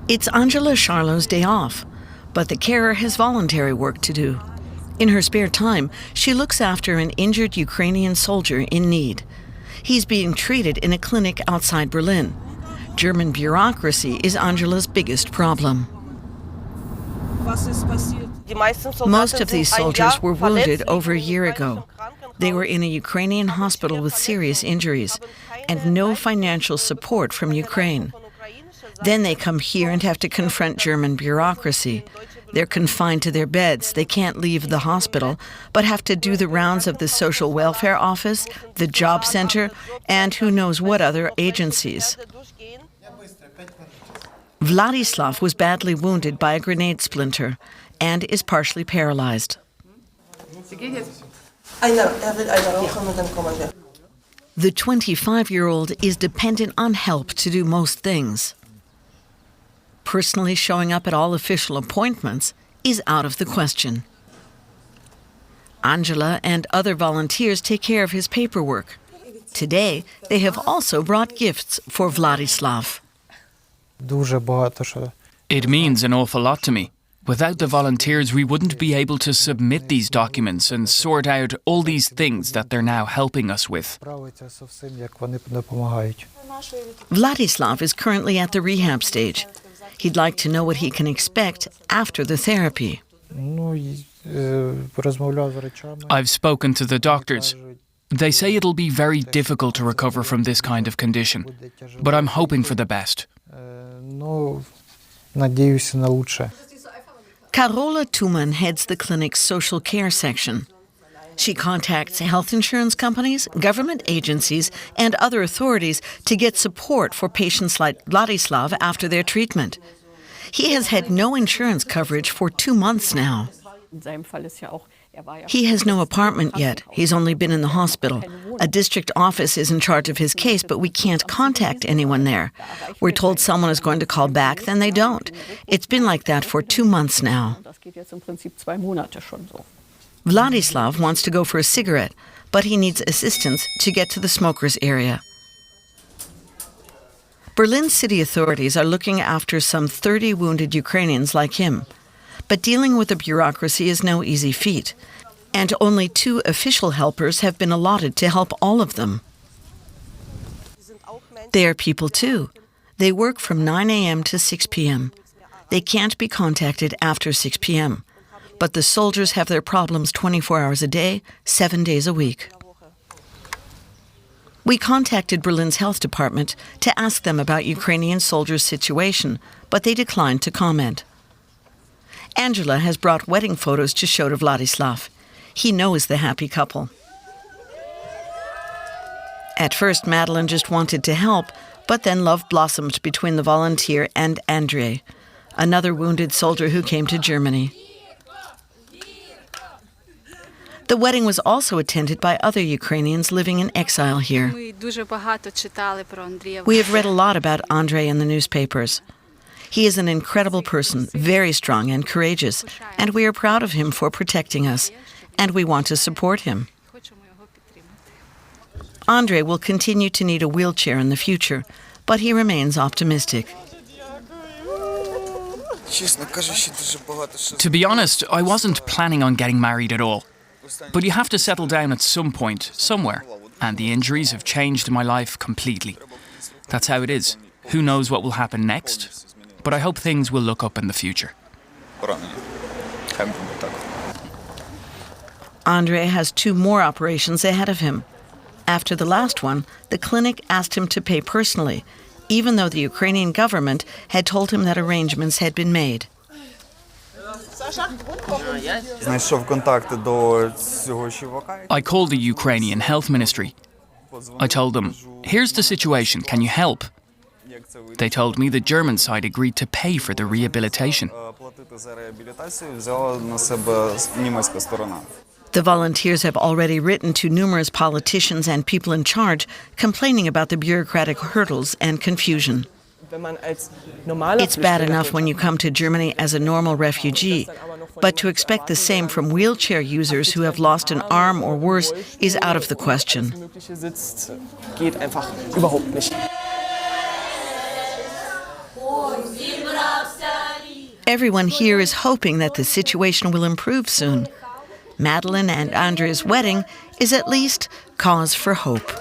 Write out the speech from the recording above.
It's Angela Charlot's day off, but the carer has voluntary work to do. In her spare time, she looks after an injured Ukrainian soldier in need. He's being treated in a clinic outside Berlin. German bureaucracy is Angela's biggest problem. Most of these soldiers were wounded over a year ago. They were in a Ukrainian hospital with serious injuries and no financial support from Ukraine. Then they come here and have to confront German bureaucracy. They're confined to their beds. They can't leave the hospital, but have to do the rounds of the social welfare office, the job center, and who knows what other agencies. Vladislav was badly wounded by a grenade splinter and is partially paralyzed. The 25-year-old is dependent on help to do most things. Personally showing up at all official appointments is out of the question. Angela and other volunteers take care of his paperwork. Today, they have also brought gifts for Vladislav. It means an awful lot to me. Without the volunteers, we wouldn't be able to submit these documents and sort out all these things that they're now helping us with. Vladislav is currently at the rehab stage. He'd like to know what he can expect after the therapy. I've spoken to the doctors. They say it'll be very difficult to recover from this kind of condition, but I'm hoping for the best. Carola Tuman heads the clinic's social care section. She contacts health insurance companies, government agencies, and other authorities to get support for patients like Vladislav after their treatment. He has had no insurance coverage for 2 months now. He has no apartment yet. He's only been in the hospital. A district office is in charge of his case, but we can't contact anyone there. We're told someone is going to call back, then they don't. It's been like that for 2 months now. Vladislav wants to go for a cigarette, but he needs assistance to get to the smokers area. Berlin city authorities are looking after some 30 wounded Ukrainians like him. But dealing with the bureaucracy is no easy feat, and only 2 official helpers have been allotted to help all of them. They are people too. They work from 9 a.m. to 6 p.m. They can't be contacted after 6 p.m. But the soldiers have their problems 24 hours a day, 7 days a week. We contacted Berlin's health department to ask them about Ukrainian soldiers' situation, but they declined to comment. Angela has brought wedding photos to show to Vladislav. He knows the happy couple. At first, Madeline just wanted to help, but then love blossomed between the volunteer and Andrei, another wounded soldier who came to Germany. The wedding was also attended by other Ukrainians living in exile here. We have read a lot about Andrei in the newspapers. He is an incredible person, very strong and courageous, and we are proud of him for protecting us, and we want to support him. Andrei will continue to need a wheelchair in the future, but he remains optimistic. To be honest, I wasn't planning on getting married at all. But you have to settle down at some point, somewhere, and the injuries have changed my life completely. That's how it is. Who knows what will happen next? But I hope things will look up in the future. Andrei has 2 more operations ahead of him. After the last one, the clinic asked him to pay personally, even though the Ukrainian government had told him that arrangements had been made. I called the Ukrainian health ministry. I told them, here's the situation, can you help? They told me the German side agreed to pay for the rehabilitation. The volunteers have already written to numerous politicians and people in charge, complaining about the bureaucratic hurdles and confusion. It's bad enough when you come to Germany as a normal refugee, but to expect the same from wheelchair users who have lost an arm or worse is out of the question. Geht einfach überhaupt nicht. Everyone here is hoping that the situation will improve soon. Madeline and Andrea's wedding is at least cause for hope.